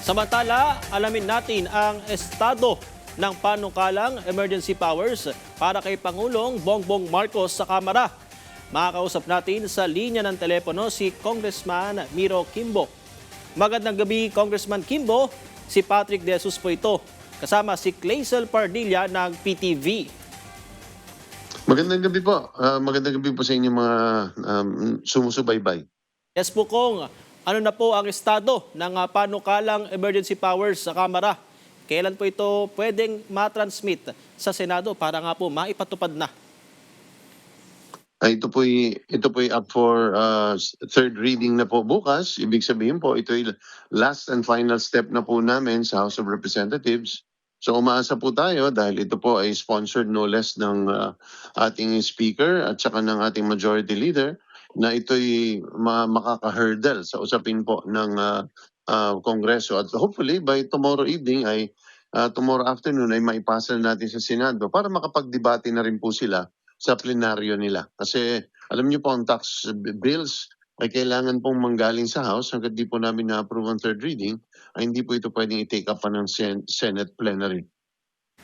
Samantala, alamin natin ang estado ng panukalang emergency powers para kay Pangulong Bongbong Marcos sa Kamara. Makakausap natin sa linya ng telepono si Congressman Miro Kimbo. Magandang gabi, Congressman Kimbo. Si Patrick De Jesus po ito. Kasama si Clazel Pardilla ng PTV. Magandang gabi po. Magandang gabi po sa inyong mga sumusubaybay. Yes po, Kong. Ano na po ang estado ng panukalang emergency powers sa Kamara? Kailan po ito pwedeng matransmit sa Senado para nga po maipatupad na? Ito po'y up for third reading na po bukas. Ibig sabihin po, ito'y last and final step na po namin sa House of Representatives. So umaasa po tayo dahil ito po ay sponsored no less ng ating speaker at saka ng ating majority leader na ito'y makaka-hurdle sa usapin po ng Kongreso. At hopefully by tomorrow evening tomorrow afternoon ay maipasa natin sa Senado para makapagdebate na rin po sila sa plenaryo nila. Kasi alam niyo po ang tax bills ay kailangan pong manggaling sa House hanggang di po namin na-approve ang third reading ay hindi po ito pwedeng i-take up pa ng Senate plenary.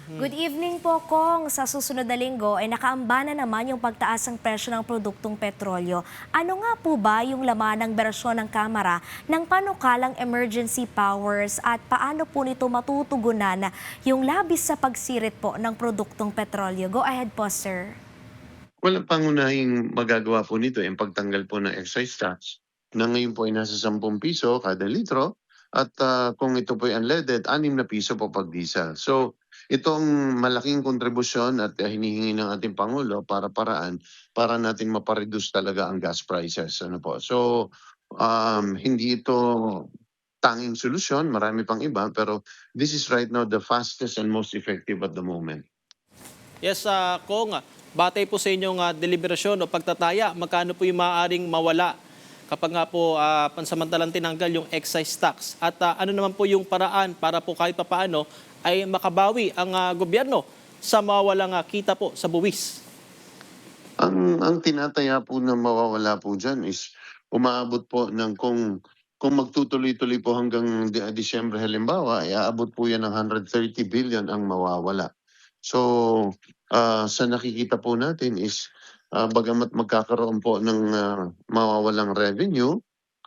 Good evening po, Kong. Sa susunod na linggo ay nakaamba na naman yung pagtaas ng presyo ng produktong petrolyo. Ano nga po ba yung laman ng bersyon ng Kamara ng panukalang emergency powers at paano po nito matutugunan yung labis sa pagsirit po ng produktong petrolyo? Go ahead po, sir. Well, ang pangunahing magagawa po nito ay ang pagtanggal po ng excise tax na ngayon po ay nasa 10 piso kada litro at kung ito po ay unleaded, 6 na piso po pag diesel. So itong malaking kontribusyon at hinihingi ng ating Pangulo para natin mapareduce talaga ang gas prices. Ano po? So hindi ito tanging solusyon, marami pang iba, pero this is right now the fastest and most effective at the moment. Yes, Kong, batay po sa inyong deliberasyon o pagtataya, magkano po yung maaaring mawala kapag nga po pansamantalang tinanggal yung excise tax? At ano naman po yung paraan para po kahit papaano ay makabawi ang gobyerno sa mawawalang kita po sa buwis? Ang tinataya po na mawawala po dyan is umaabot po ng kung magtutuloy-tuloy po hanggang Disyembre halimbawa, ay aabot po yan ng 130 billion ang mawawala. So sa nakikita po natin is bagamat magkakaroon po ng mawawalang revenue,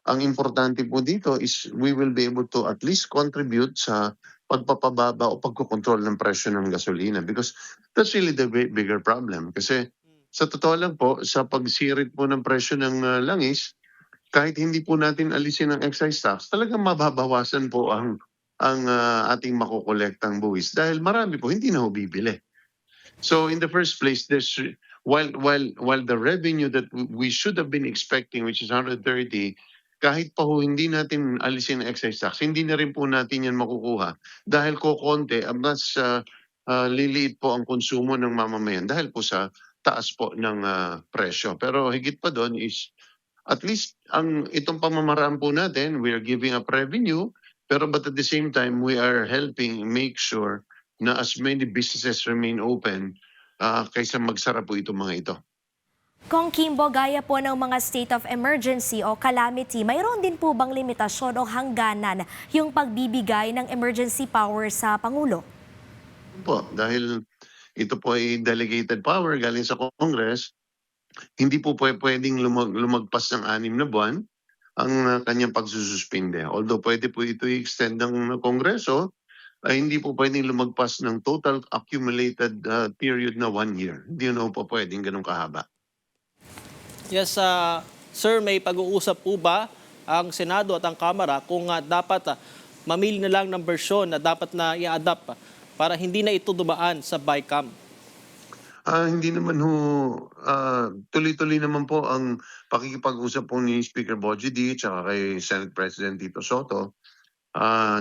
ang importante po dito is we will be able to at least contribute sa pagpapababa o pagkokontrol ng presyo ng gasolina because that's really the bigger problem. Kasi sa totoo lang po, sa pagsirit po ng presyo ng langis, kahit hindi po natin alisin ang excise tax, talagang mababawasan po ang ating makukolektang buwis dahil marami po hindi na ho bibili. So in the first place, while the revenue that we should have been expecting, which is 130, kahit pa ho hindi natin alisin ang excise tax, hindi na rin po natin yan makukuha dahil kokonti, mas liliit po ang konsumo ng mamamayan dahil po sa taas po ng presyo. Pero higit pa doon is at least itong pamamaraan po natin, we are giving up revenue, but at the same time, we are helping make sure na as many businesses remain open kaysa magsara po itong mga ito. Kong Kimbo, gaya po ng mga state of emergency o calamity, mayroon din po bang limitasyon o hangganan yung pagbibigay ng emergency power sa Pangulo? Po, dahil ito po ay delegated power galing sa Congress, hindi po pwedeng lumagpas ng 6 na buwan ang kanyang pagsususpinde. Although pwede po ito i-extend ng Kongreso, ay hindi po pwedeng lumagpas ng total accumulated period na 1 year. Hindi na po pwedeng ganun kahaba. Yes, sir, may pag-uusap po ba ang Senado at ang Kamara kung dapat mamili na lang ng bersyon na dapat na i-adapt para hindi na ito dumaan sa BICAM? Hindi naman ho, tuloy-tuloy naman po ang pakikipag-usap po ni Speaker Bogie D. Tsaka kay Senate President Tito Soto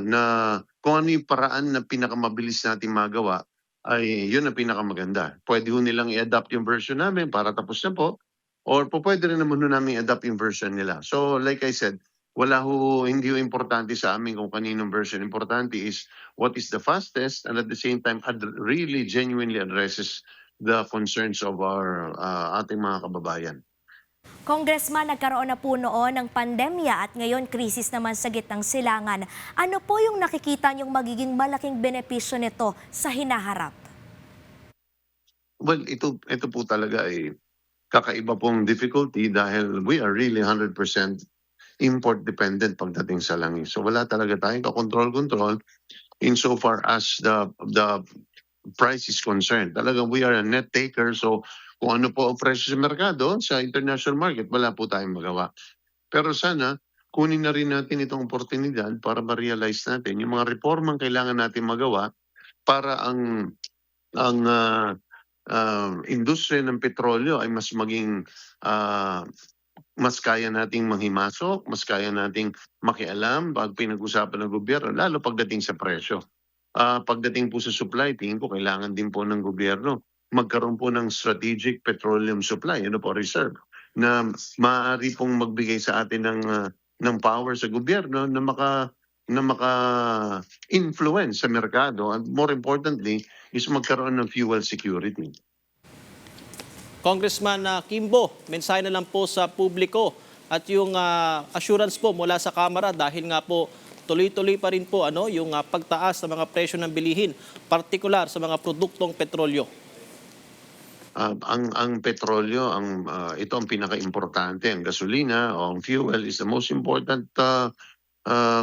na kung ano yung paraan na pinakamabilis natin magawa ay yun ang pinakamaganda. Pwede ho nilang i-adapt yung version namin para tapos na po or pwede rin naman ho namin i-adapt yung version nila. So like I said, hindi ho importante sa amin kung kaninong version. Importante is what is the fastest and at the same time really genuinely addresses the concerns of our ating mga kababayan. Congressman, nagkaroon na po noon ng pandemya at ngayon krisis naman sa gitnang silangan. Ano po yung nakikita niyong magiging malaking benepisyo nito sa hinaharap? Well, ito po talaga ay kakaiba pong difficulty dahil we are really 100% import dependent pagdating sa langis. So wala talaga tayong ka-control insofar as the price is concerned. Talagang we are a net taker, so kung ano po ang presyo sa merkado, sa international market, wala po tayong magawa. Pero sana, kunin na rin natin itong oportunidad para ma-realize natin yung mga reformang kailangan natin magawa para ang industriya ng petrolyo ay mas maging mas kaya nating manghimasok, mas kaya nating makialam pag pinag-usapan ng gobyerno, lalo pagdating sa presyo. Pagdating po sa supply, tingin ko kailangan din po ng gobyerno magkaroon po ng strategic petroleum supply, reserve, na maaari pong magbigay sa atin ng power sa gobyerno na maka-influence sa merkado, and more importantly is magkaroon ng fuel security. Congressman Kimbo, mensahe na lang po sa publiko at yung assurance po mula sa Kamara dahil nga po tuloy-tuloy pa rin po yung pagtaas ng mga presyo ng bilihin, partikular sa mga produktong petrolyo. Ang petrolyo, ito ang pinaka-importante. Ang gasolina o ang fuel is the most important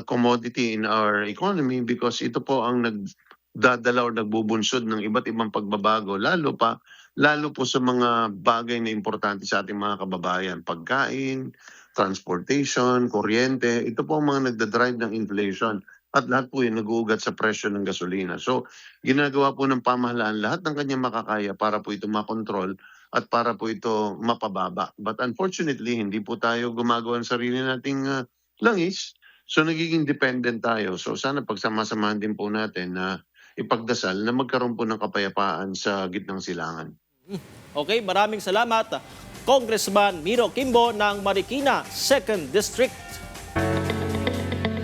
commodity in our economy because ito po ang nagdadala o nagbubunsod ng iba't ibang pagbabago, lalo po sa mga bagay na importante sa ating mga kababayan. Pagkain, transportation, kuryente, ito po ang mga nagdadrive ng inflation. At lahat po yun nag-uugat sa presyo ng gasolina. So, ginagawa po ng pamahalaan lahat ng kanyang makakaya para po ito makontrol at para po ito mapababa. But unfortunately, hindi po tayo gumagawa ng sarili nating langis. So, nagiging dependent tayo. So, sana pagsama-samahan din po natin na ipagdasal na magkaroon po ng kapayapaan sa gitnang silangan. Okay, maraming salamat. Congressman Miro Kimbo ng Marikina, 2nd District.